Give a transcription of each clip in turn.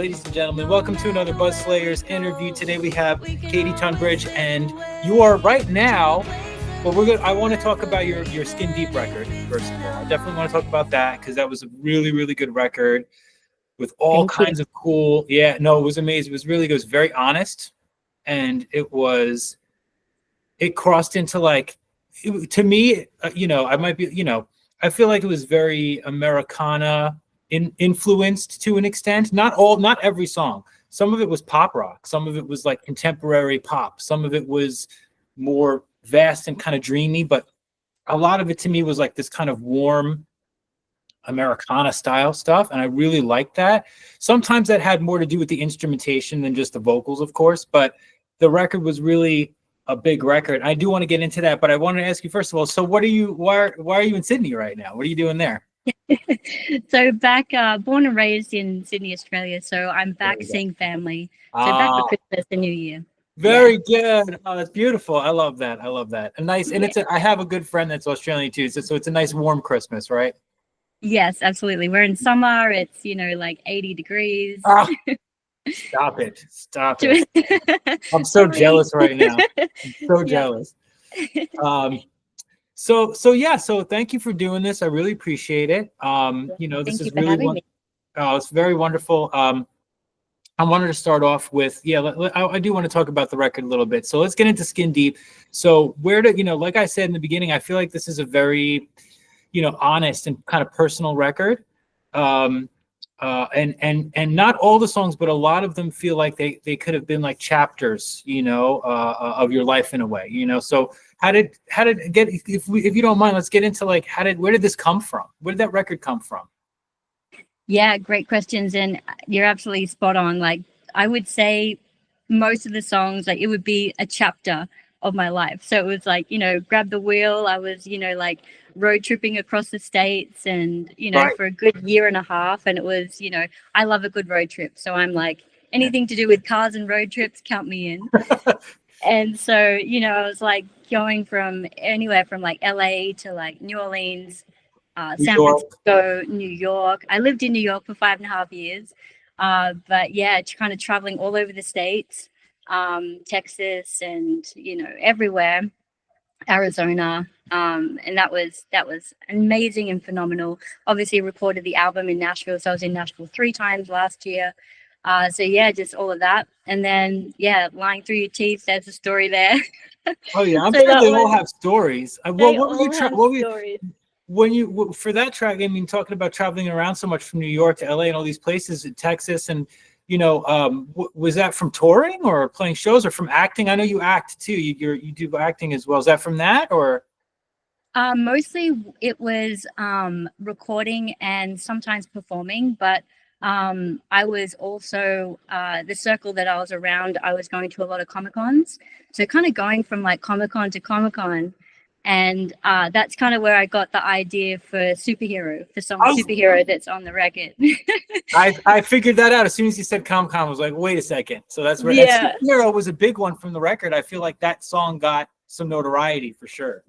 ladies and gentlemen. Welcome to another Buzz Slayers interview. Today we have Katy Tunbridge, and you are right now. Well, I want to talk about your Skin Deep record first of all. I definitely want to talk about that because that was a really, really good record with all kinds of cool. Yeah, no, it was amazing. It was really good. It was very honest, and it crossed into to me, I might be, I feel like it was very Americana influenced to an extent. Not every song. Some of it was pop rock. Some of it was like contemporary pop. Some of it was more vast and kind of dreamy. But a lot of it to me was like this kind of warm Americana style stuff. And I really liked that. Sometimes that had more to do with the instrumentation than just the vocals, of course. But the record was really a big record. I do want to get into that, but I wanted to ask you first of all, so why are you in Sydney right now? What are you doing there? So back, born and raised in Sydney, Australia. So I'm back seeing family. So back for Christmas and New Year. Very good. Oh, that's beautiful. I love that. A nice, and I have a good friend that's Australian too. So it's a nice warm Christmas, right? Yes, absolutely. We're in summer. It's, like 80 degrees. Stop it. I'm so jealous right now. I'm so jealous. So thank you for doing this. I really appreciate it. This is really it's very wonderful. I wanted to start off with, I do want to talk about the record a little bit. So let's get into Skin Deep. So like I said in the beginning, I feel like this is a very, honest and kind of personal record. And not all the songs, but a lot of them feel like they could have been like chapters, of your life in a way, So how did it get? If you don't mind, let's get into where did this come from? Where did that record come from? Yeah, great questions, and you're absolutely spot on. Like I would say, most of the songs, like it would be a chapter of my life. So it was like, grab the wheel. I was, road tripping across the states and, Right. for a good year and a half. And it was, I love a good road trip. So I'm like, anything to do with cars and road trips, count me in. And so, I was like going from anywhere from like LA to like New Orleans, San Francisco, New York. I lived in New York for 5.5 years. But yeah, kind of traveling all over the states. Texas and everywhere, Arizona, and that was amazing and phenomenal. Obviously recorded the album in Nashville, so I was in Nashville 3 times last year. So yeah, just all of that, and then Lying Through Your Teeth, there's a story there. Oh yeah, I'm sure they all have stories. When you for that track, I mean, talking about traveling around so much from New York to LA and all these places in Texas, and was that from touring or playing shows or from acting? I know you act too. You do acting as well. Is that from that or? Mostly it was recording and sometimes performing, but I was also the circle that I was around. I was going to a lot of Comic-Cons, so kind of going from like Comic-Con to Comic-Con. And that's kind of where I got the idea for superhero, superhero that's on the record. I figured that out as soon as you said Comic-Con. I was like, wait a second. So that's where superhero was a big one from the record. I feel like that song got some notoriety for sure.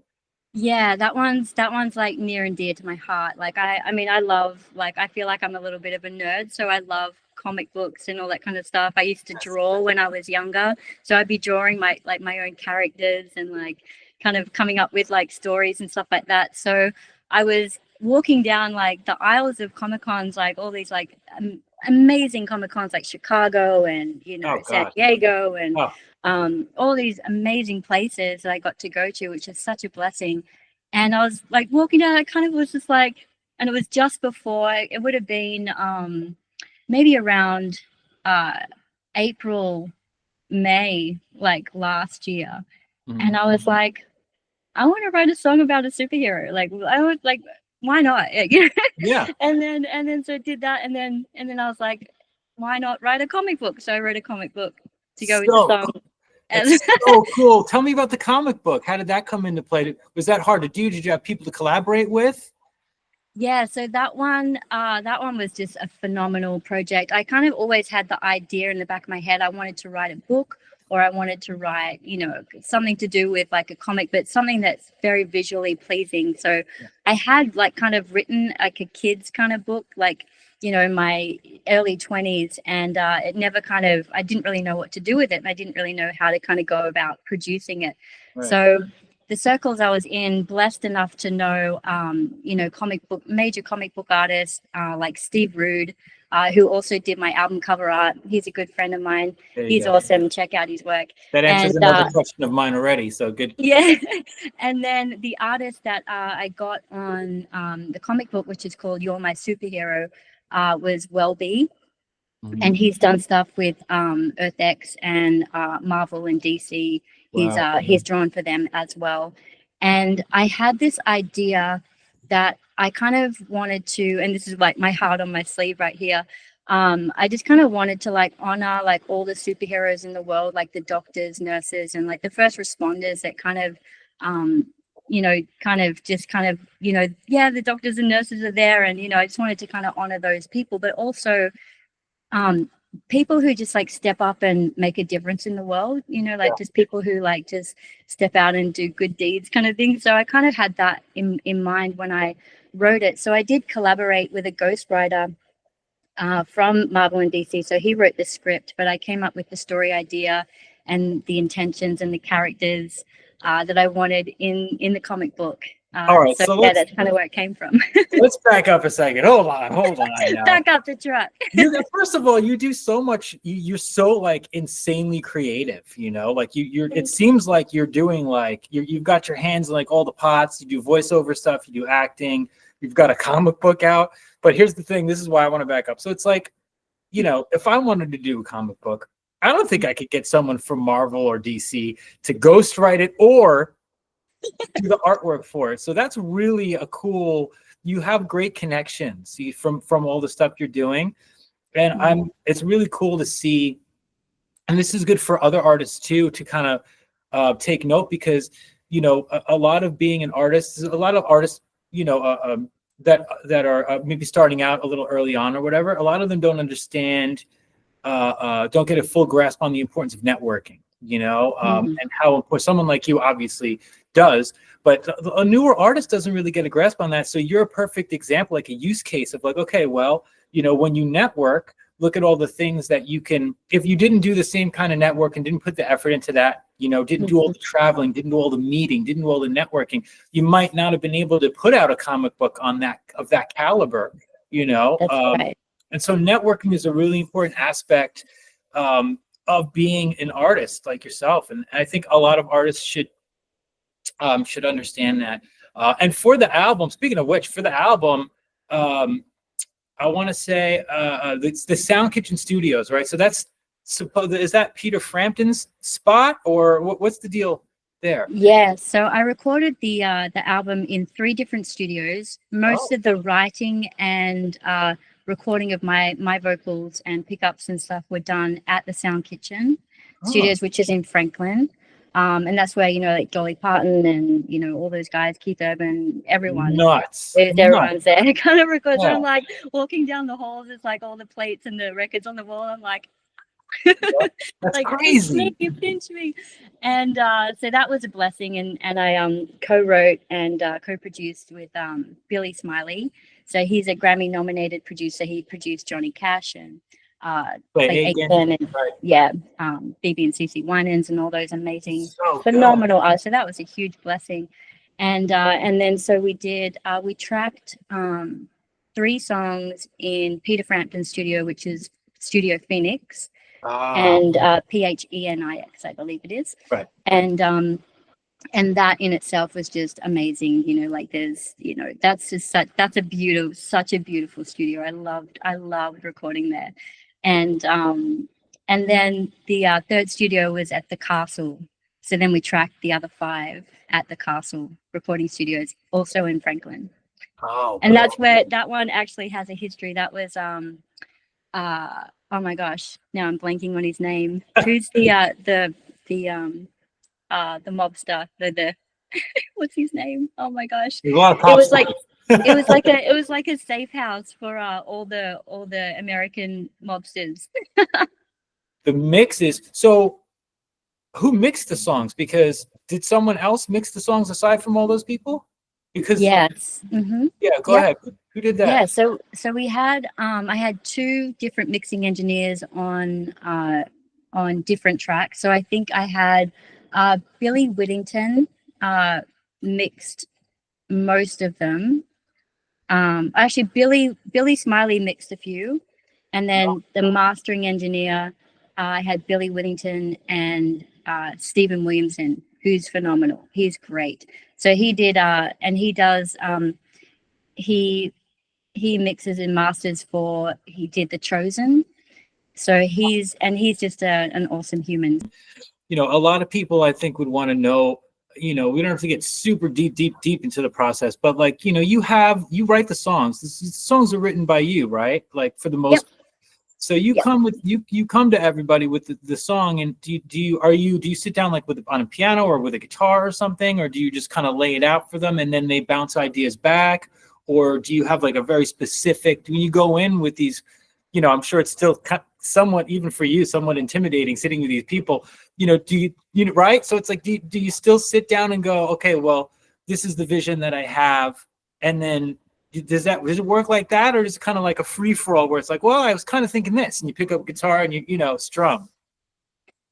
Yeah, that one's like near and dear to my heart. Like I mean, I love, like, I feel like I'm a little bit of a nerd, so I love comic books and all that kind of stuff. I used to draw when I was younger, so I'd be drawing my own characters and like kind of coming up with like stories and stuff like that. So I was walking down like the aisles of Comic-Cons, like all these like amazing Comic-Cons like Chicago and San Diego and all these amazing places that I got to go to, which is such a blessing. And I was like walking down, I kind of was just like, and it was just before, it would have been maybe around April, May, like last year. Mm-hmm. And I was like, I want to write a song about a superhero. Like I was like, why not? Yeah. And then so I did that, and then I was like, why not write a comic book? So I wrote a comic book to go with the song. That's so cool. Tell me about the comic book. How did that come into play? Was that hard to do? Did you have people to collaborate with? Yeah, so that one was just a phenomenal project. I kind of always had the idea in the back of my head. I wanted to write a book, or I wanted to write, something to do with like a comic, but something that's very visually pleasing. So I had like kind of written like a kid's kind of book, like you know, in my early 20s, and it never kind of, I didn't really know what to do with it. And I didn't really know how to kind of go about producing it. Right. So the circles I was in, blessed enough to know, you know, major comic book artists like Steve Rude, who also did my album cover art. He's a good friend of mine. There you He's go. awesome. Check out his work. That answers another question of mine already. So good. Yeah. And then the artist that I got on the comic book, which is called You're My Superhero, was Welby. Mhm. And he's done stuff with Earth X and Marvel and DC. Wow. He's drawn for them as well. And I had this idea that I kind of wanted to, and this is like my heart on my sleeve right here. I just kind of wanted to like honor like all the superheroes in the world, like the doctors, nurses, and like the first responders that kind of, you know, you know, yeah, the doctors and nurses are there, and you know, I just wanted to kind of honor those people, but also people who just like step up and make a difference in the world, you know, like just people who like just step out and do good deeds kind of thing. So I kind of had that in mind when I wrote it. So I did collaborate with a ghostwriter from Marvel and DC. So he wrote the script, but I came up with the story idea and the intentions and the characters that I wanted in the comic book. All right, so yeah, that's kind of where it came from. Let's back up a second. Hold on now. Back up the truck. First of all, you do so much. You're so like insanely creative. You know, like you're. It seems like you're doing like you've got your hands in like all the pots. You do voiceover stuff. You do acting. You've got a comic book out. But here's the thing. This is why I want to back up. So it's like, you know, if I wanted to do a comic book, I don't think I could get someone from Marvel or DC to ghostwrite it or do the artwork for it. So that's really a cool. You have great connections from all the stuff you're doing, and it's really cool to see. And this is good for other artists too to kind of take note, because you know a lot of being an artist, a lot of artists, you know, that are maybe starting out a little early on or whatever. A lot of them don't understand, don't get a full grasp on the importance of networking. You know, and how important someone like you obviously does, but a newer artist doesn't really get a grasp on that. So you're a perfect example, like a use case of like, okay, well, you know, when you network, look at all the things that you can, if you didn't do the same kind of network and didn't put the effort into that, you know, didn't do all the traveling, didn't do all the meeting, didn't do all the networking, you might not have been able to put out a comic book on that, of that caliber, you know? Right. And so networking is a really important aspect of being an artist like yourself. And I think a lot of artists should understand that. And for the album, speaking of which, for the album, I want to say it's the Sound Kitchen Studios, right? So that's is that Peter Frampton's spot, or what's the deal there? Yeah, so I recorded the album in 3 different studios. Most of the writing and recording of my vocals and pickups and stuff were done at the Sound Kitchen Studios, which is in Franklin. And that's where, you know, like Dolly Parton and, you know, all those guys, Keith Urban, everyone. Everyone's there. Kind of records. So I'm like walking down the halls, it's like all the plates and the records on the wall. I'm like, that's like, crazy. Pinch me. And so that was a blessing. And I co-wrote and co-produced with Billy Smiley. So he's a Grammy nominated producer. He produced Johnny Cash and Aikman and BB and CC Winans and all those amazing, phenomenal artists. So that was a huge blessing. And then so we did we tracked 3 songs in Peter Frampton's studio, which is Studio Phoenix, and PHENIX, I believe it is. Right. And that in itself was just amazing. You know, like there's, you know, that's just such a beautiful studio. I loved recording there. And then the 3rd studio was at the Castle. So then we tracked the other 5 at the Castle recording studios, also in Franklin. And that's where that one actually has a history. That was oh my gosh, now I'm blanking on his name. Who's the mobster? The what's his name? Oh my gosh. It was like a safe house for all the American mobsters. The mixes. So who mixed the songs? Because did someone else mix the songs aside from all those people? Because Yes. Mm-hmm. yeah, go Yep. ahead. Who did Yeah. that? So we had I had two different mixing engineers on different tracks. So I think I had Billy Whittington mixed most of them. Actually, Billy Smiley mixed a few, and then the mastering engineer, I had Billy Whittington and Stephen Williamson, who's phenomenal. He's great. So he did, and he does. He he mixes and masters for. He did The Chosen. So he's just an awesome human. You know, a lot of people I think would want to know, you know, we don't have to get super deep into the process, but like, you know, you write the songs. The songs are written by you, right? Like for the Yep. most. So you Yep. come with you come to everybody with the song, and do you sit down like with on a piano or with a guitar or something, or do you just kind of lay it out for them and then they bounce ideas back, or do you have like a very specific when you go in with these, you know, I'm sure it's still somewhat, even for you, somewhat intimidating sitting with these people, you know, right? So it's like, do you still sit down and go, okay, well, this is the vision that I have, and then does it work like that, or is it kind of like a free for all where it's like, well, I was kind of thinking this, and you pick up guitar and you know strum.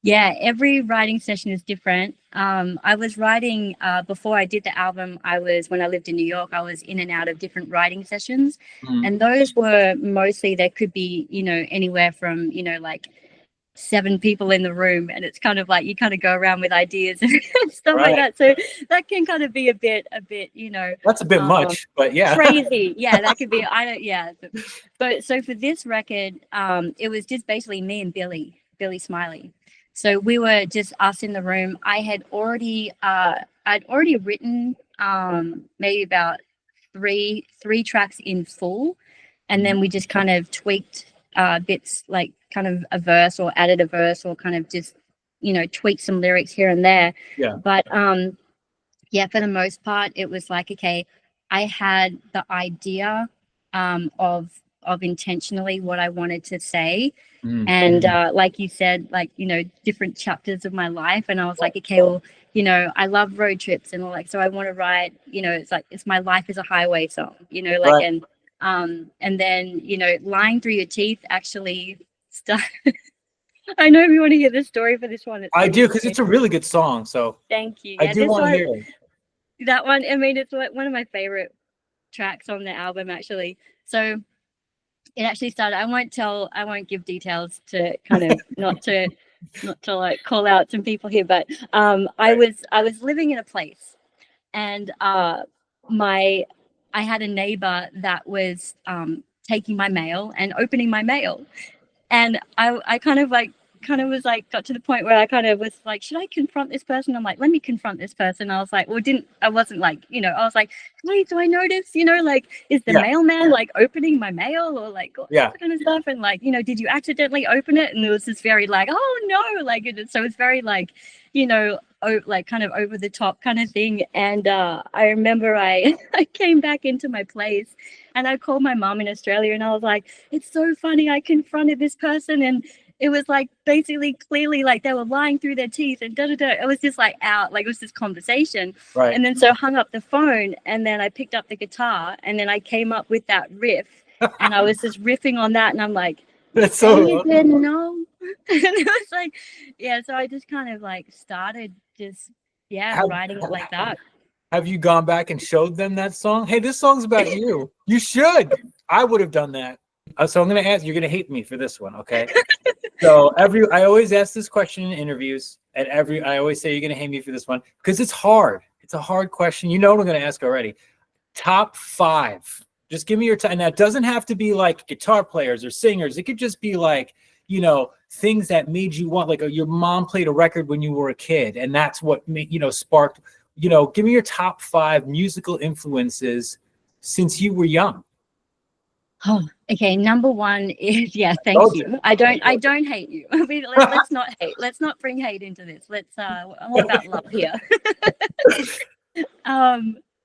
Yeah, every writing session is different. I was writing before I did the album. When I lived in New York, I was in and out of different writing sessions, Mm. and those were mostly there could be anywhere from like 7 people in the room, and it's kind of like you kind of go around with ideas and stuff like Right. that. So that can kind of be a bit That's a bit much, but yeah. crazy. Yeah, that could be. I don't. Yeah, but so for this record, it was just basically me and Billy Smiley. So we were just us in the room. I'd already written maybe about three tracks in full, and then we just kind of tweaked bits, like kind of a verse or added a verse or kind of just tweaked some lyrics here and there. Yeah. But yeah, for the most part, it was like, okay, I had the idea of intentionally what I wanted to say. Mm. And like you said, like, different chapters of my life. And I was like, okay, well, I love road trips and all, like, so I want to write, it's like, it's my life is a highway song, like, Right. and then, lying through your teeth actually start. I know you want to hear the story for this one. It's I funny. do, because it's a really good song. So Thank you. I Yeah, do this want to one, hear it. that one, I mean, it's like one of my favorite tracks on the album, actually. So it actually started, I won't give details to kind of not to like call out some people here, but I was living in a place, and I had a neighbor that was taking my mail and opening my mail, and I kind of was like, got to the point where I kind of was like, should I confront this person? I'm like, let me confront this person. I was like, well, I wasn't like, I was like, wait, do I notice, like, is the Yeah. mailman like opening my mail or like Yeah. that kind of stuff? And like, did you accidentally open it? And it was this very like, oh no, like, so it's very like, like kind of over the top kind of thing. And I remember I came back into my place and I called my mom in Australia and I was like, it's so funny. I confronted this person and it was like basically clearly like they were lying through their teeth and it was just like out, like it was this conversation. Right. And then so I hung up the phone and then I picked up the guitar and then I came up with that riff and I was just riffing on that and I'm like, That's so you didn't know. And it was like, yeah, so I just kind of like started just writing it like that. Have you gone back and showed them that song? Hey, this song's about you. You should. I would have done that. So I'm going to ask, you're going to hate me for this one, okay? So I always ask this question in interviews, and I always say you're going to hate me for this one because it's hard. It's a hard question. You know what I'm going to ask already. Top 5. Just give me your time. Now, it doesn't have to be like guitar players or singers. It could just be like, things that made you want, like your mom played a record when you were a kid, and that's what made, sparked, give me your top 5 musical influences since you were young. Oh, okay. Number 1 is thank you. I don't hate you. I mean, let's not hate. Let's not bring hate into this. I'm all about love here.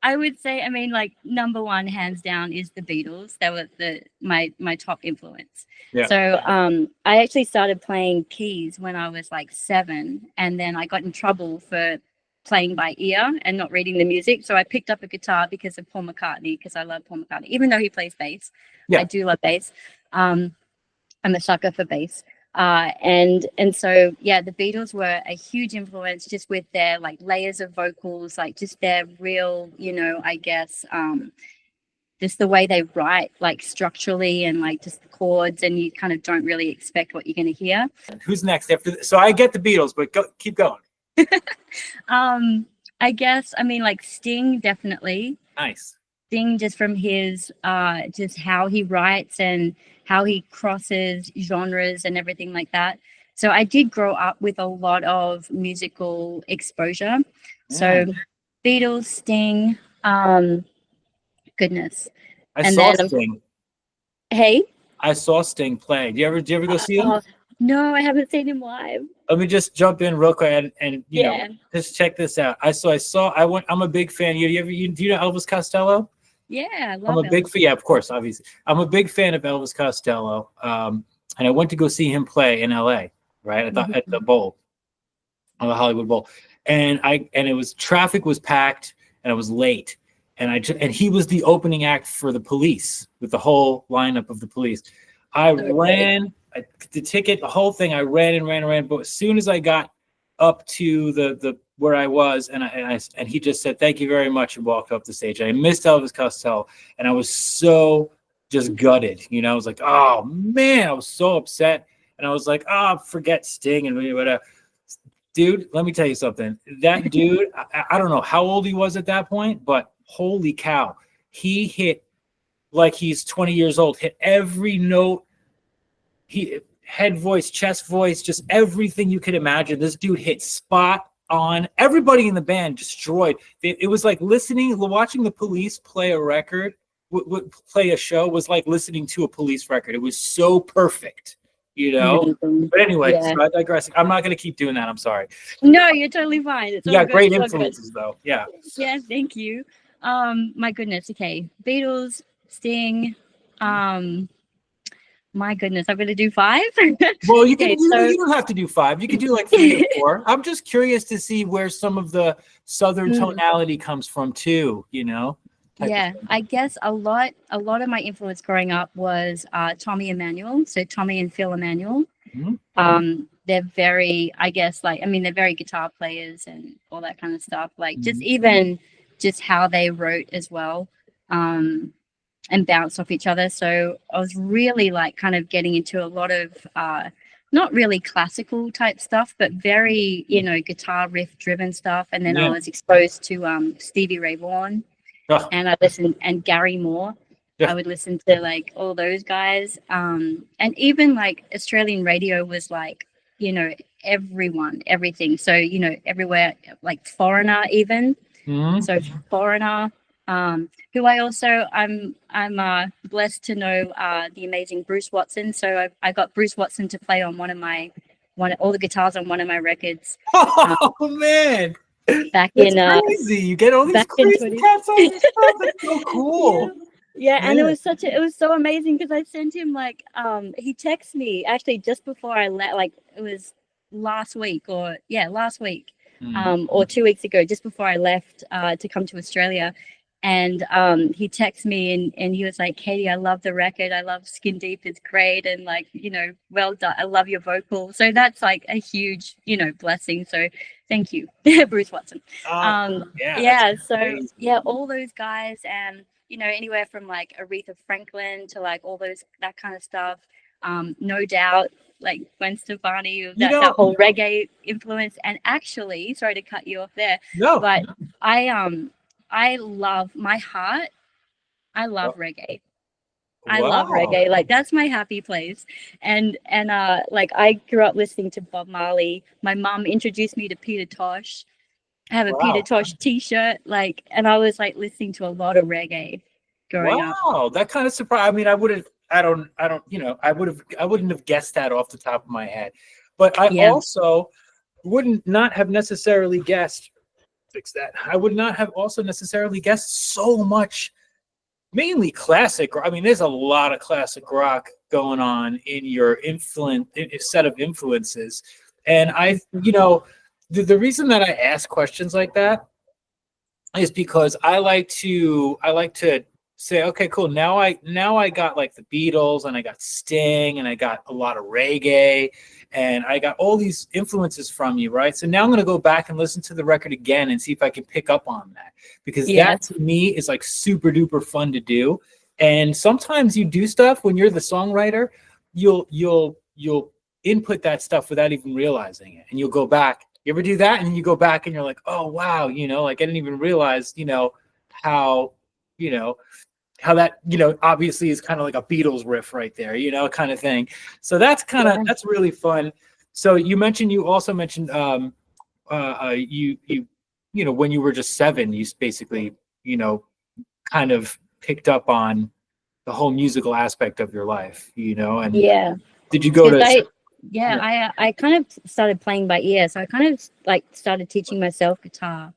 I would say, I mean, like number 1, hands down, is the Beatles. That was my top influence. Yeah. So I actually started playing keys when I was like 7, and then I got in trouble for playing by ear and not reading the music. So I picked up a guitar because of Paul McCartney, because I love Paul McCartney, even though he plays bass. Yeah. I do love bass. I'm a sucker for bass. And so yeah, the Beatles were a huge influence, just with their like layers of vocals, like just their real, I guess, just the way they write, like structurally, and like just the chords, and you kind of don't really expect what you're going to hear. Who's next after this? So I get the Beatles, but keep going. I guess, I mean, like Sting, definitely. Nice. Sting, just from his just how he writes and how he crosses genres and everything like that. So I did grow up with a lot of musical exposure. So Beatles, Sting, goodness. I saw Sting. Hey? I saw Sting play. Do you ever go see him? No, I haven't seen him live. Let me just jump in real quick and you know, just check this out. I'm a big fan. Do you know Elvis Costello? Yeah, I love I'm a big fan. Yeah, of course, obviously. I'm a big fan of Elvis Costello. And I went to go see him play in LA, right? At the Bowl, on the Hollywood Bowl. And it was, traffic was packed and I was late. And he was the opening act for the Police, with the whole lineup of the Police. The ticket, the whole thing, I ran and ran. But as soon as I got up to the where I was, and he just said, "Thank you very much," and walked up the stage. I missed Elvis Costello, and I was so just gutted. I was like, "Oh man," I was so upset, and I was like, "Oh, forget Sting and whatever." Dude, let me tell you something. That dude, I don't know how old he was at that point, but holy cow, he hit like he's 20 years old. Hit every note. Head voice, chest voice, just everything you could imagine. This dude hit spot on. Everybody in the band destroyed. It was like watching the Police play a record, play a show was like listening to a Police record. It was so perfect, But anyway, so I digress. I'm not going to keep doing that. I'm sorry. No, you're totally fine. It's great influences though. Yeah. Yeah, thank you. My goodness. Okay, Beatles, Sting. My goodness, I'm going to do 5. Well, you don't have to do 5. You can do like 3 or 4. I'm just curious to see where some of the Southern tonality comes from too, Yeah, I guess a lot of my influence growing up was Tommy Emmanuel. So Tommy and Phil Emmanuel. Mm-hmm. They're very, I guess, they're very guitar players and all that kind of stuff. Like just how they wrote as well. And bounce off each other. So I was really like kind of getting into a lot of not really classical type stuff, but very, guitar riff driven stuff. And then I was exposed to Stevie Ray Vaughan and I listened, and Gary Moore. I would listen to like all those guys. And even like Australian radio was like, everything. So, everywhere, like Foreigner even. Mm-hmm. So Foreigner. Who I'm blessed to know the amazing Bruce Watson. So I got Bruce Watson to play on all the guitars on one of my records. Oh man! Back That's crazy. You get all these crazy cats on your stuff. That's so cool. Yeah, and it was so amazing because I sent him he texted me actually just before I left. Like it was last week or 2 weeks ago, just before I left to come to Australia. And he texted me and he was like, "Katy, I love the record. I love Skin Deep. It's great. And well done. I love your vocal." So that's like a huge, blessing. So thank you, Bruce Watson. So all those guys, and, anywhere from like Aretha Franklin to like all that kind of stuff. No Doubt, like Gwen Stefani, that whole reggae influence. And actually, sorry to cut you off there, but I love reggae. I love reggae. Like that's my happy place. And like I grew up listening to Bob Marley. My mom introduced me to Peter Tosh. I have a Peter Tosh t-shirt, and I was like listening to a lot of reggae growing up. Wow, that kind of surprised. I mean, I wouldn't have guessed that off the top of my head. But I also wouldn't not have necessarily guessed. I would not have also necessarily guessed so much, mainly classic. I mean, there's a lot of classic rock going on in your set of influences. And the reason that I ask questions like that is because I like to say, okay, cool. Now I got like the Beatles, and I got Sting, and I got a lot of reggae, and I got all these influences from you, right? So now I'm gonna go back and listen to the record again and see if I can pick up on that, because Yeah. that to me is like super duper fun to do. And sometimes you do stuff when you're the songwriter, you'll input that stuff without even realizing it, and you'll go back. You ever do that? And then you go back and you're like, oh wow, like I didn't even realize, how, you know, how that, obviously is kind of like a Beatles riff right there, kind of thing. So that's really fun. So you also mentioned when you were just 7, you basically, kind of picked up on the whole musical aspect of your life, and Yeah. did you go Because to I kind of started playing by ear. So I kind of like started teaching myself guitar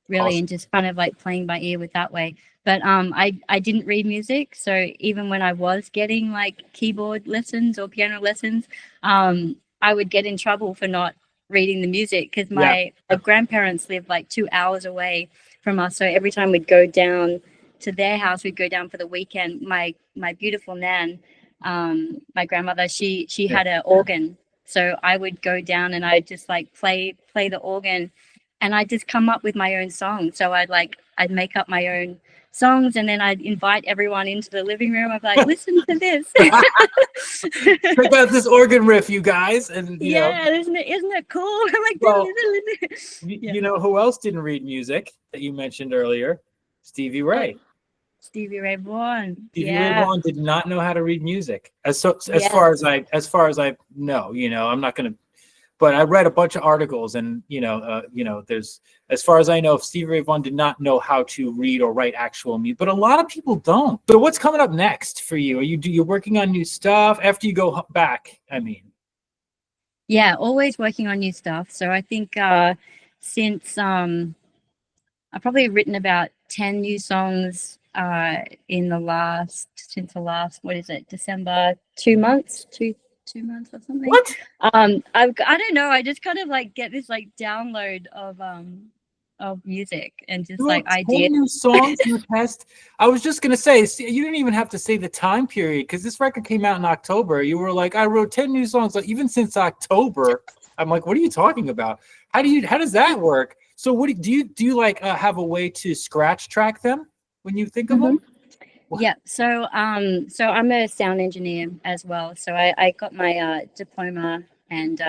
really, Awesome. and just kind of like playing by ear with that way. But I didn't read music, so even when I was getting like keyboard lessons or piano lessons, I would get in trouble for not reading the music, because Yeah. my grandparents lived like 2 hours away from us. So every time we'd go down to their house, we'd go down for the weekend. My beautiful nan, my grandmother, she had an organ, so I would go down and I'd just like play the organ, and I'd just come up with my own songs. So I'd make up my own songs, and then I'd invite everyone into the living room. I'd be like, listen to this. Check out this organ riff, you guys. And Yeah, isn't it cool? I'm like, well, yeah. you know who else didn't read music that you mentioned earlier? Stevie Ray. Stevie Ray Vaughan. Stevie Ray Vaughan did not know how to read music. As Yeah. far as I know, I'm not gonna. But I read a bunch of articles, and there's, as far as I know, Stevie Ray Vaughan did not know how to read or write actual music. But a lot of people don't. So what's coming up next for you? You're working on new stuff after you go back? I mean. Yeah, always working on new stuff. So I think since I've probably written about 10 new songs in since the last, what is it, December, 2 months, 2 months or something. What? I don't know. I just kind of like get this like download of music and just like ideas. 10 new songs in the past. I was just gonna say, you didn't even have to say the time period, because this record came out in October. You were like, I wrote 10 new songs. Like, even since October. I'm like, what are you talking about? How does that work? So what do you like have a way to scratch track them when you think of them? Yeah, so I'm a sound engineer as well. So I got my diploma and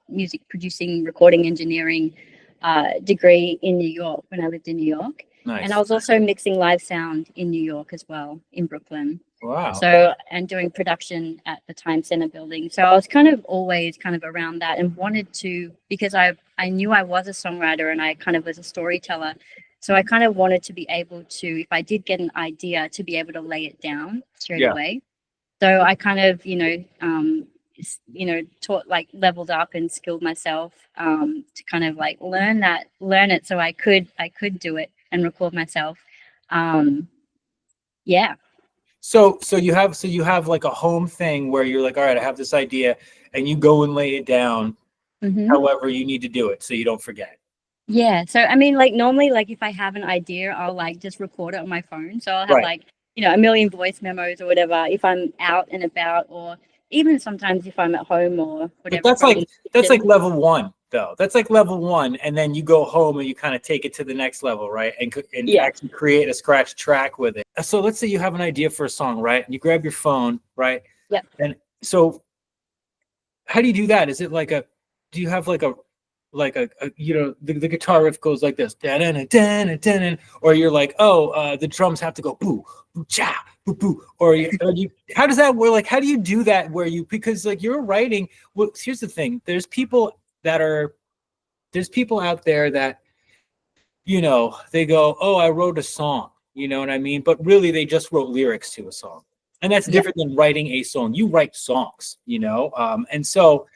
music producing, recording engineering degree in New York when I lived in New York. Nice. And I was also mixing live sound in New York as well, in Brooklyn. Wow. So, and doing production at the Time Center building. So I was kind of always kind of around that, and wanted to, because I knew I was a songwriter and I kind of was a storyteller. So I kind of wanted to be able to, if I did get an idea, to be able to lay it down straight away. So I kind of, taught, like, leveled up and skilled myself to kind of like learn it, so I could do it and record myself. Yeah. So you have like a home thing where you're like, all right, I have this idea, and you go and lay it down however you need to do it so you don't forget. Yeah. So I mean, like, normally, like, if I have an idea, I'll like just record it on my phone. So I'll have like, a million voice memos or whatever if I'm out and about, or even sometimes if I'm at home or whatever. But that's like level 1 though. That's like level 1, and then you go home and you kind of take it to the next level, right? And actually create a scratch track with it. So let's say you have an idea for a song, right? And you grab your phone, right? Yeah. And so how do you do that? Is it like do you have like a the guitar riff goes like this, or you're like, the drums have to go boo, boo, cha, boo, boo, or you how does that work? Like, how do you do that because like you're writing? Well, here's the thing. There's people out there that, they go, I wrote a song, you know what I mean? But really they just wrote lyrics to a song. And that's different than writing a song. You write songs, and so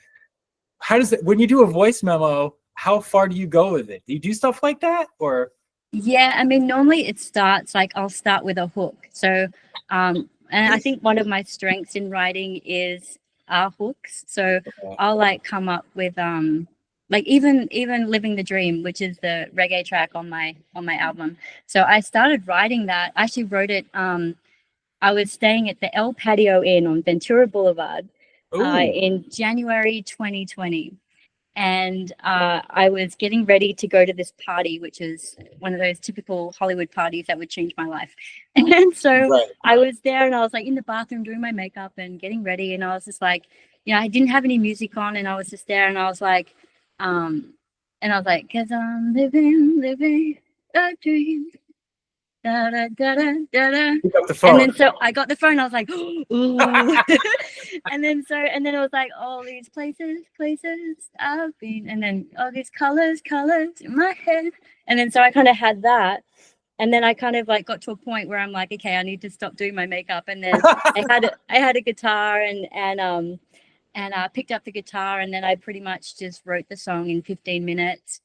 how does it, when you do a voice memo, how far do you go with it? Do you do stuff like that, or? Yeah, I mean, normally it starts like, I'll start with a hook. So, and I think one of my strengths in writing is hooks. So I'll like come up with like even Living the Dream, which is the reggae track on my album. So I started writing that. I actually wrote it. I was staying at the El Patio Inn on Ventura Boulevard Ooh. in January 2020. And I was getting ready to go to this party, which is one of those typical Hollywood parties that would change my life. And so Right. I was there and I was like in the bathroom doing my makeup and getting ready. And I was just like, I didn't have any music on and I was just there and I was like, cause I'm living a dream. Da, da, da, da, da, da. Pick up the phone. And then so I got the phone. I was like, ooh. and then it was like all these places I've been, and then all these colors in my head. And then so I kind of had that, and then I kind of like got to a point where I'm like, okay, I need to stop doing my makeup. And then I had a guitar and I picked up the guitar, and then I pretty much just wrote the song in 15 minutes.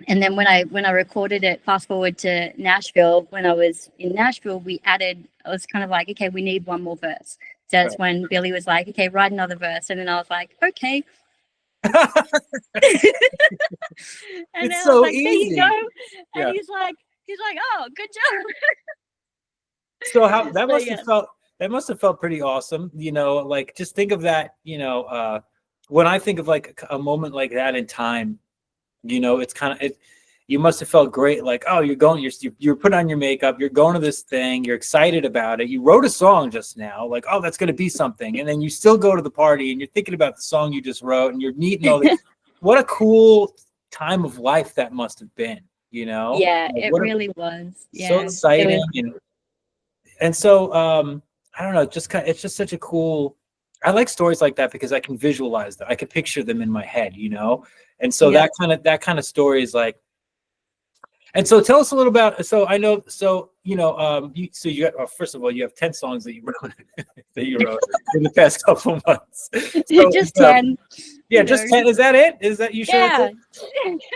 And then when I recorded it, fast forward to Nashville, when I was in Nashville, I was kind of like, okay, we need one more verse. So that's when Billy was like, okay, write another verse. And then I was like, okay. And then It's I was so like, easy. there you go. Yeah. And he's like, oh, good job. So how that So, must yeah. have felt, pretty awesome. Like just think of that, when I think of like a moment like that in time, it's kind of it. You must have felt great. Like, oh, you're putting on your makeup, you're going to this thing, you're excited about it. You wrote a song just now, like, oh, that's going to be something, and then you still go to the party and you're thinking about the song you just wrote, and you're meeting all the. What a cool time of life that must have been. Yeah, Like, it really was. so Yeah, exciting, and so I don't know, it's just such a cool. I like stories like that because I can visualize them. I can picture them in my head, and so Yeah. that kind of story is like. And so tell us a little about. So I know. So you got. First of all, you have 10 songs that you wrote in the past couple months. So, Just 10. Yeah, just 10. Is that it? Is that you sure?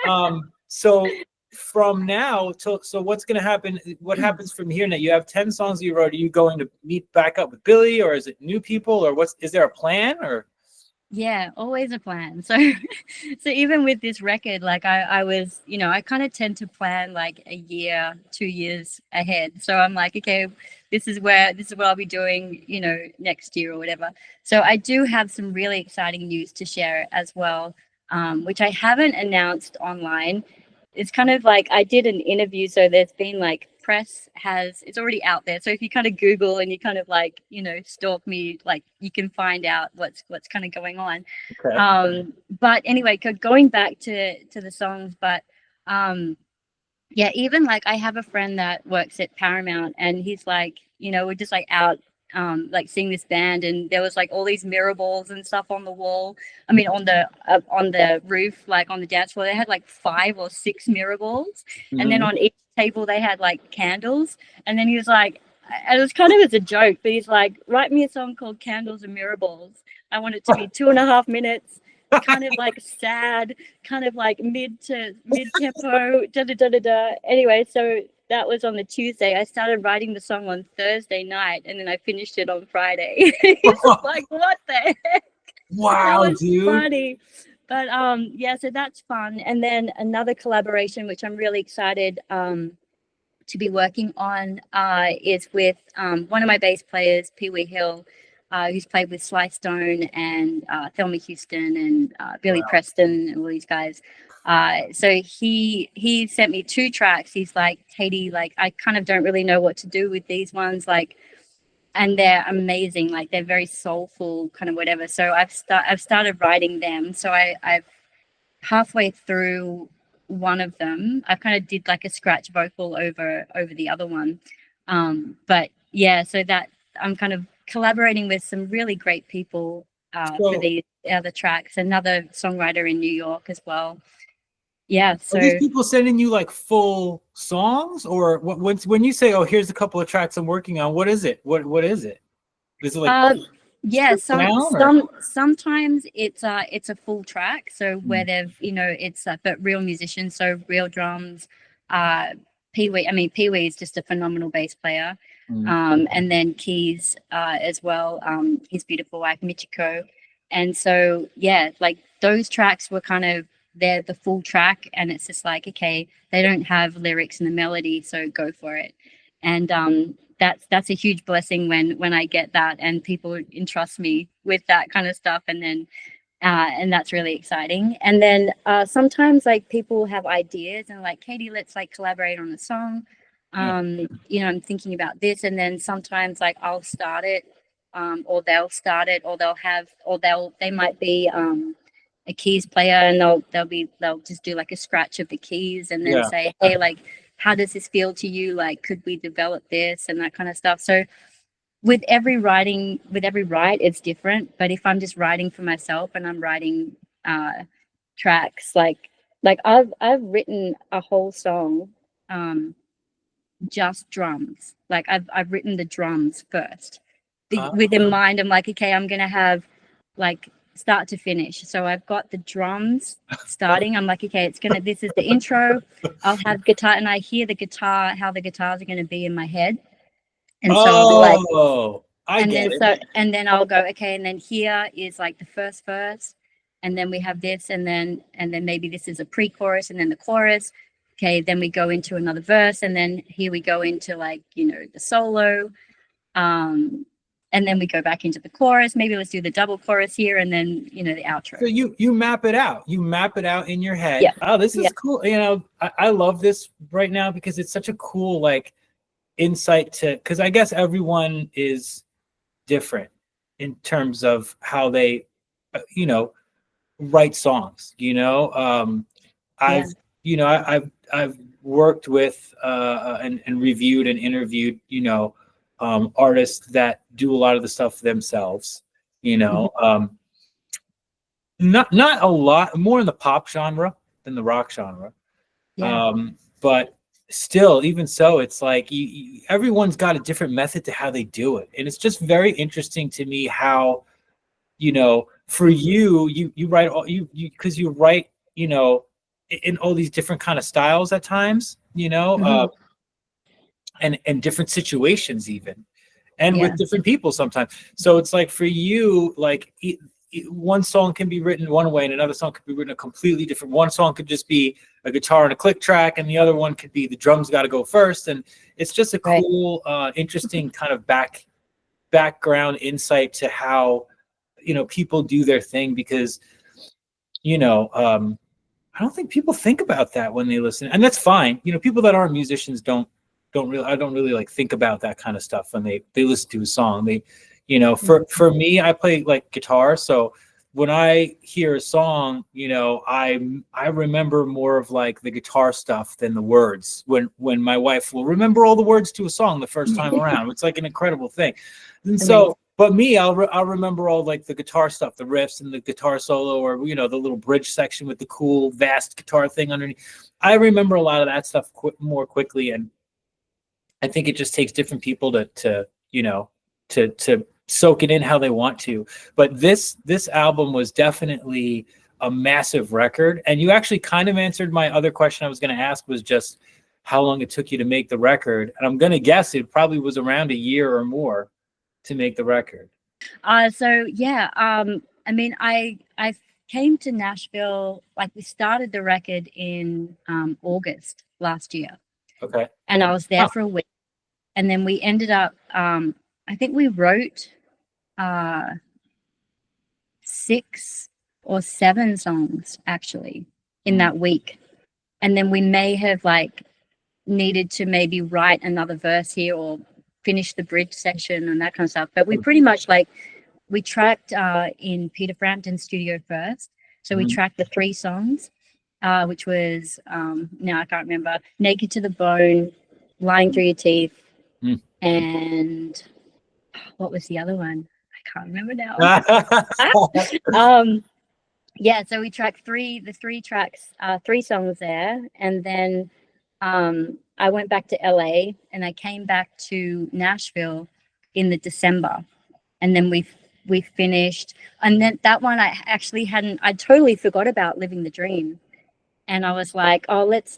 Yeah. So from now till what's going to happen? What happens from here? Now you have 10 songs that you wrote. Are you going to meet back up with Billy, or is it new people, or is there a plan, or? Yeah, always a plan. So so even with this record, like I was, I kind of tend to plan like a year, 2 years ahead. So I'm like, okay, this is what I'll be doing, next year or whatever. So I do have some really exciting news to share as well, which I haven't announced online. It's kind of like I did an interview, so there's been like it's already out there. So if you kind of Google and you kind of like, stalk me, like you can find out what's kind of going on. Okay. But anyway, going back to the songs, but yeah, even like I have a friend that works at Paramount, and he's like, we're just like out like seeing this band, and there was like all these mirror balls and stuff on the wall. I mean on the roof, like on the dance floor, they had like 5 or 6 mirror balls, and then Mhm. on each table they had like candles. And then he was like, and it was kind of as a joke, but he's like, write me a song called Candles and Mirror Balls. I want it to be 2.5 minutes, kind of like sad, kind of like mid tempo, da da da da da. Anyway, so that was on the Tuesday. I started writing the song on Thursday night, and then I finished it on Friday. He's like, what the heck? Wow, That was dude. funny. But yeah, so that's fun. And then another collaboration, which I'm really excited to be working on, is with one of my bass players, Pee Wee Hill, who's played with Sly Stone and Thelma Houston and Billy Preston and all these guys. So he sent me 2 tracks. He's like, Katy, like I kind of don't really know what to do with these ones, like, and they're amazing. Like they're very soulful, kind of whatever. So I've started writing them. So I've halfway through one of them. I kind of did like a scratch vocal over the other one. But yeah, so that I'm kind of collaborating with some really great people for these other tracks. Another songwriter in New York as well. Yeah. So are these people sending you like full songs, or when you say, oh, here's a couple of tracks I'm working on, what is it? What is it? Is it like yeah, sometimes it's a full track, so where they've, it's but real musicians, so real drums. Pee Wee is just a phenomenal bass player. And then keys as well, his beautiful wife Michiko. And so yeah, like those tracks were kind of they're the full track, and it's just like, okay, they don't have lyrics and the melody, so go for it. And that's a huge blessing when I get that and people entrust me with that kind of stuff, and that's really exciting. And then sometimes like people have ideas and like, Katy, let's like collaborate on a song. You know, I'm thinking about this, and then sometimes like I'll start it, or they'll start it, or they might be a keys player, and they'll just do like a scratch of the keys and then say, hey, like, how does this feel to you? Like, could we develop this and that kind of stuff? So with every write, it's different. But if I'm just writing for myself and I'm writing tracks, like I've written a whole song, just drums. Like I've written the drums first. With in mind, I'm like, okay, I'm gonna have like start to finish. So I've got the drums starting. I'm like, okay, this is the intro. I'll have guitar, and I hear the guitar, how the guitars are gonna be in my head. And so I'll be like, and then I'll go, okay, and then here is like the first verse, and then we have this, and then maybe this is a pre-chorus, and then the chorus. Okay, then we go into another verse, and then here we go into like, you know, the solo, and then we go back into the chorus. Maybe let's do the double chorus here, and then, you know, the outro. So you map it out. You map it out in your head. Yeah. Oh, this is cool. You know, I love this right now because it's such a cool like insight to, because I guess everyone is different in terms of how they, you know, write songs. You know, I've worked with and reviewed and interviewed, you know, artists that do a lot of the stuff themselves, you know, not a lot more in the pop genre than the rock genre. But still, even so, it's like everyone's got a different method to how they do it. And it's just very interesting to me how, you know, for you write all because you write, you know, in all these different kind of styles at times, you know, and different situations even, and with different people sometimes. So it's like for you, like one song can be written one way and another song could be written a completely different. One song could just be a guitar and a click track, and the other one could be the drums got to go first. And it's just a cool, interesting kind of background insight to how, you know, people do their thing, because, you know, I don't think people think about that when they listen, and that's fine. You know, people that aren't musicians don't really like think about that kind of stuff when they listen to a song. They, you know, for me, I play like guitar, so when I hear a song, you know, I remember more of like the guitar stuff than the words. When my wife will remember all the words to a song the first time around, it's like an incredible thing. And so, but me, I'll remember all like the guitar stuff, the riffs and the guitar solo, or, you know, the little bridge section with the cool vast guitar thing underneath. I remember a lot of that stuff more quickly, and I think it just takes different people to you know, to soak it in how they want to. But this album was definitely a massive record. And you actually kind of answered my other question I was going to ask, was just how long it took you to make the record. And I'm going to guess it probably was around a year or more to make the record. I mean, I came to Nashville, like we started the record in August last year. Okay. And I was there for a week. And then we ended up, I think we wrote 6 or 7 songs actually in that week. And then we may have like needed to maybe write another verse here or finish the bridge section and that kind of stuff. But we pretty much like, we tracked in Peter Frampton's studio first. So we tracked the 3 songs, which was, now I can't remember, Naked to the Bone, Lying Through Your Teeth, and what was the other one? I can't remember now. So we tracked the 3 tracks, 3 songs there. And then I went back to LA, and I came back to Nashville in the December. And then we finished, and then that one I actually I totally forgot about Living the Dream. And I was like, oh, let's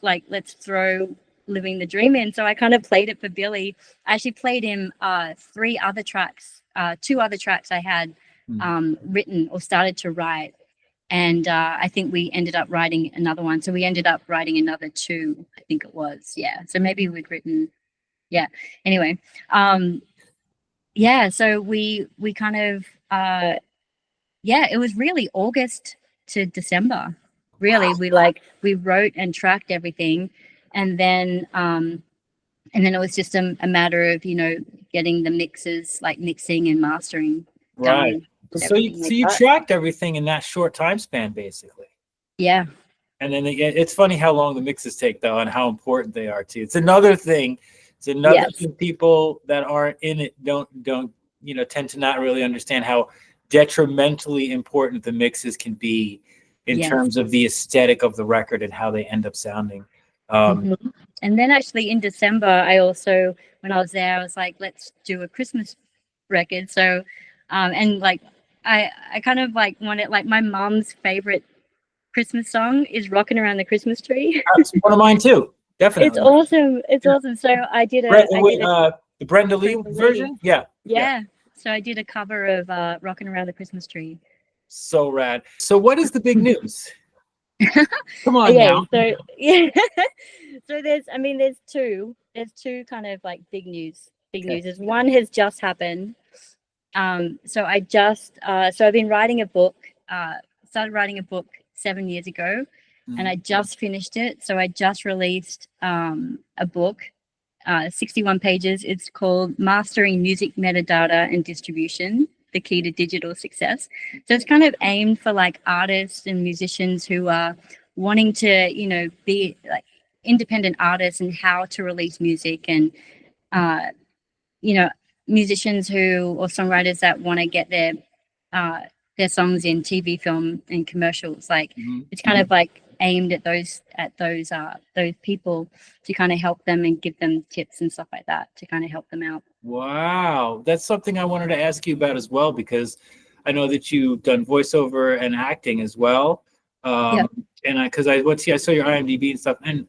throw Living the Dream in. So I kind of played it for Billy. I actually played him 2 other tracks I had written or started to write. and I think we ended up writing another one. So we ended up writing another two, I think it was. Yeah. So maybe we'd written, yeah. Anyway, yeah. So we kind of, yeah, it was really August to December. Really, we wrote and tracked everything, and then it was just a matter of getting the mixes, like mixing and mastering Right. done. So you tracked everything in that short time span, basically. Yeah. And then it's funny how long the mixes take, though, and how important they are too. It's another thing. It's another thing people that aren't in it don't tend to not really understand how detrimentally important the mixes can be in terms of the aesthetic of the record and how they end up sounding. And then actually in December, I also, when I was there, I was like, let's do a Christmas record. So, and like, I kind of like wanted, like, my mom's favorite Christmas song is "Rocking Around the Christmas Tree." That's one of mine too. Definitely. It's awesome. It's awesome. So I did the Brenda Lee version. Yeah. So I did a cover of "Rocking Around the Christmas Tree." So rad. So what is the big news? Come on now. So yeah. So there's two kind of like big news. Is one has just happened. So I just so I've been writing a book. Started writing a book 7 years ago, and I just finished it. So I just released a book, 61 pages. It's called Mastering Music Metadata and Distribution: The Key to Digital Success. So it's kind of aimed for like artists and musicians who are wanting to, be like independent artists and how to release music, and musicians or songwriters that want to get their songs in TV, film, and commercials. Like it's kind of like aimed at those people to kind of help them and give them tips and stuff like that to kind of help them out. Wow, that's something I wanted to ask you about as well, because I know that you've done voiceover and acting as well. And I saw your IMDb and stuff, and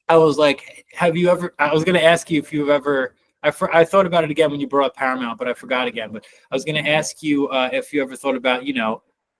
I was like, have you ever? I was going to ask you if you've ever. I thought about it again when you brought up Paramount, but I forgot again. But I was going to ask you if you ever thought about,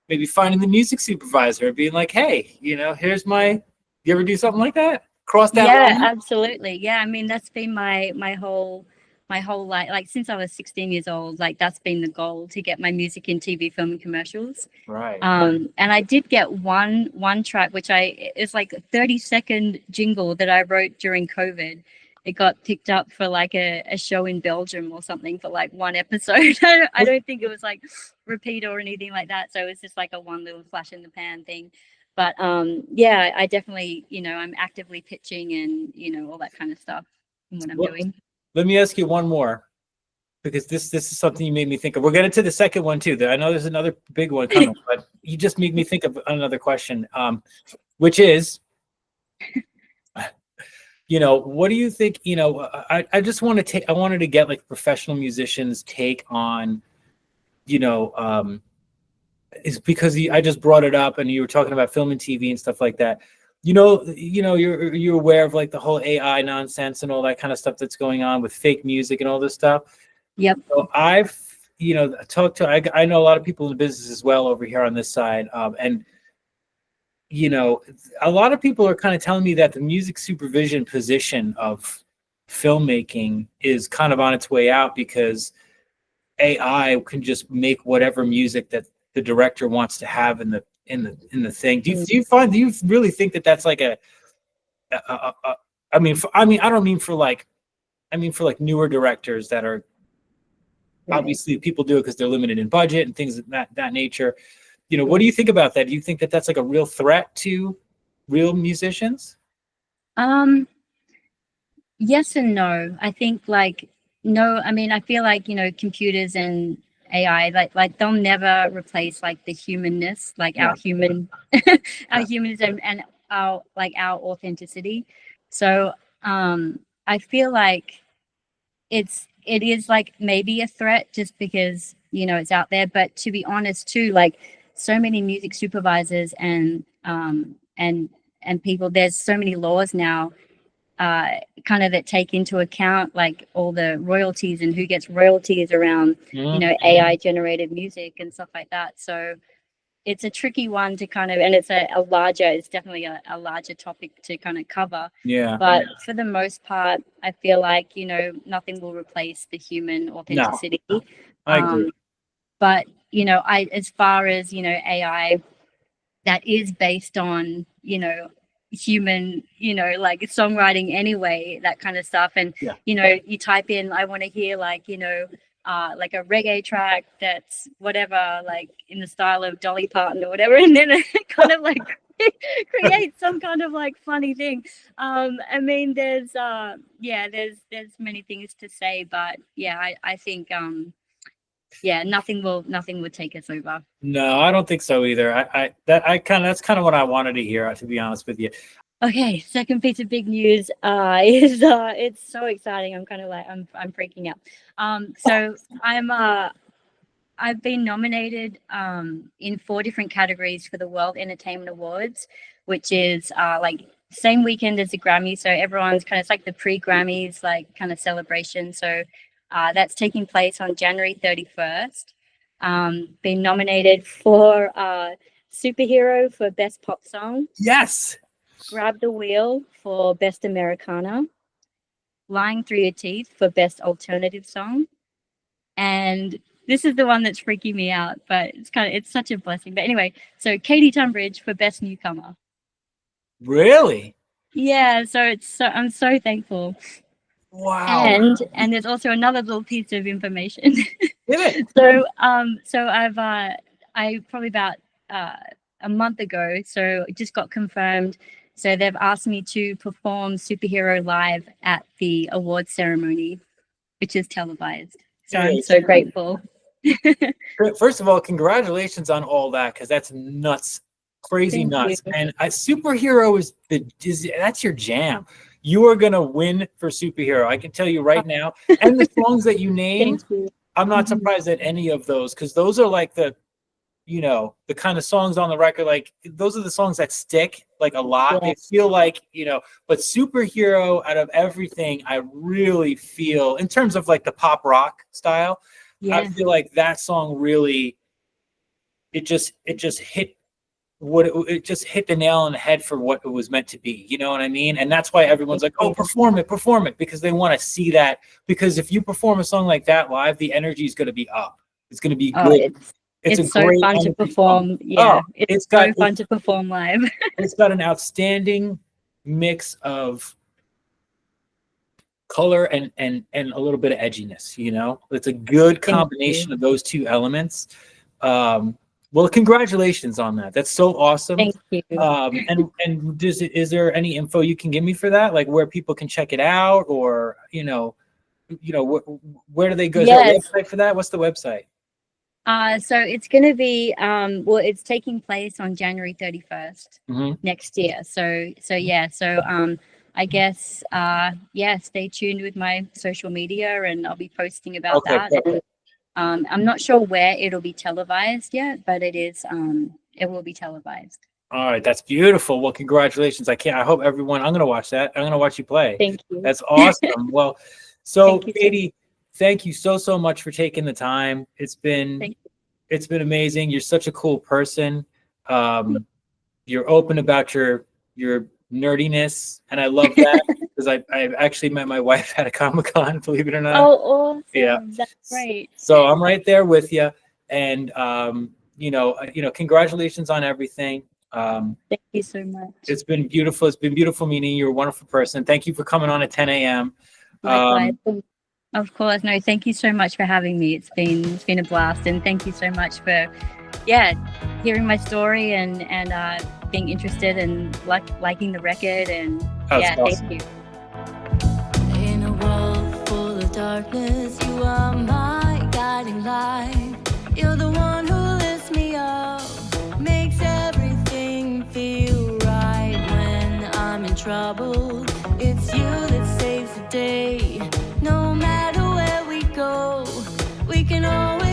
maybe finding the music supervisor and being like, hey, here's my. You ever do something like that? Cross that line? Yeah, absolutely. Yeah, I mean that's been my whole like since I was 16 years old. Like that's been the goal, to get my music in TV, film, and commercials. Right. And I did get one track, which it's like a 30-second jingle that I wrote during COVID. It got picked up for like a show in Belgium or something for like one episode. I don't think it was like repeat or anything like that. So it was just like a one little flash in the pan thing. But yeah, I definitely, I'm actively pitching and, all that kind of stuff in what I'm doing. Let me ask you one more, because this is something you made me think of. We'll get into the second one too. I know there's another big one coming, but you just made me think of another question, which is, what do you think? I just want to I wanted to get like professional musicians' take on, is because I just brought it up and you were talking about film and TV and stuff like that. You're aware of like the whole AI nonsense and all that kind of stuff that's going on with fake music and all this stuff. Yep. So I've, talked to, I know a lot of people in the business as well over here on this side. And a lot of people are kind of telling me that the music supervision position of filmmaking is kind of on its way out, because AI can just make whatever music that the director wants to have in the thing. Do you really think that that's like I mean for newer directors that are obviously, people do it because they're limited in budget and things of that nature. What do you think about that? Do you think that that's like a real threat to real musicians? Yes and no. I think no. I mean, I feel like computers and AI, like they'll never replace like the humanness, like our humanism and our authenticity. So I feel like it is like maybe a threat just because it's out there. But to be honest too, like so many music supervisors and people, there's so many laws now kind of that take into account like all the royalties and who gets royalties around AI generated music and stuff like that. So it's a tricky one to kind of, and it's it's definitely a larger topic to kind of cover. Yeah. But for the most part, I feel like, nothing will replace the human authenticity. I agree. But, as far as, AI that is based on, human, like songwriting anyway, that kind of stuff. And, Yeah. You type in, I want to hear like, like a reggae track that's whatever, like in the style of Dolly Parton or whatever, and then it kind of like creates some kind of like funny thing. I mean, there's many things to say, but yeah, I think nothing will take us over. No, I don't think so either. That's kind of what I wanted to hear, to be honest with you. Okay, second piece of big news is it's so exciting. I'm kind of like I'm freaking out. So I've been nominated in 4 different categories for the World Entertainment Awards, which is like same weekend as the Grammys. So everyone's kind of, it's like the pre-Grammys like kind of celebration. So that's taking place on January 31st. Been nominated for Superhero for Best Pop Song. Yes. Grab the Wheel for Best Americana, Lying Through Your Teeth for Best Alternative Song, and this is the one that's freaking me out, but it's such a blessing. But anyway, so Katy Tunbridge for Best Newcomer. Really? Yeah, so I'm so thankful. Wow. And there's also another little piece of information. Yeah. So I probably about a month ago, so it just got confirmed. So they've asked me to perform Superhero live at the awards ceremony, which is televised. So I'm so grateful. First of all, congratulations on all that, because that's nuts, crazy Thank nuts. you. And a Superhero is that's your jam. You are gonna win for Superhero. I can tell you right now. And the songs that you named, I'm not surprised at any of those, because those are like the kind of songs on the record, like those are the songs that stick like a lot. Yeah. They feel like, but Superhero, out of everything, I really feel, in terms of like the pop rock style, I feel like that song really, it just hit it just hit the nail on the head for what it was meant to be. You know what I mean? And that's why everyone's like, oh, perform it, because they want to see that. Because if you perform a song like that live, the energy is going to be up. It's going to be good. It's so fun to perform. Yeah, it's so fun to perform live. It's got an outstanding mix of color and a little bit of edginess. It's a good combination of those two elements. Well, congratulations on that. That's so awesome. Thank you. And is there any info you can give me for that, like where people can check it out, or where do they go? Is there a website for that? What's the website? So it's going to be it's taking place on January 31st next year. So I guess stay tuned with my social media, and I'll be posting about that. Perfect. And, I'm not sure where it'll be televised yet, but it will be televised. All right, that's beautiful. Well, congratulations. I hope everyone, I'm going to watch that. I'm going to watch you play. Thank you. That's awesome. Well, so Katy, thank you so much for taking the time. It's been amazing. You're such a cool person. You're open about your nerdiness, and I love that, because I actually met my wife at a Comic-Con, believe it or not. Oh, awesome. Yeah, that's great. So I'm right there with you, and congratulations on everything. Thank you so much. It's been beautiful. It's been beautiful meeting you. You're a wonderful person. Thank you for coming on at 10 a.m. Of course. No, thank you so much for having me. It's been a blast, and thank you so much for hearing my story and being interested and liking the record, and awesome. Thank you. In a world full of darkness, you are my guiding light. You're the one who lifts me up, makes everything feel right when I'm in trouble. It's you that saves the day. No matter where we go, we can always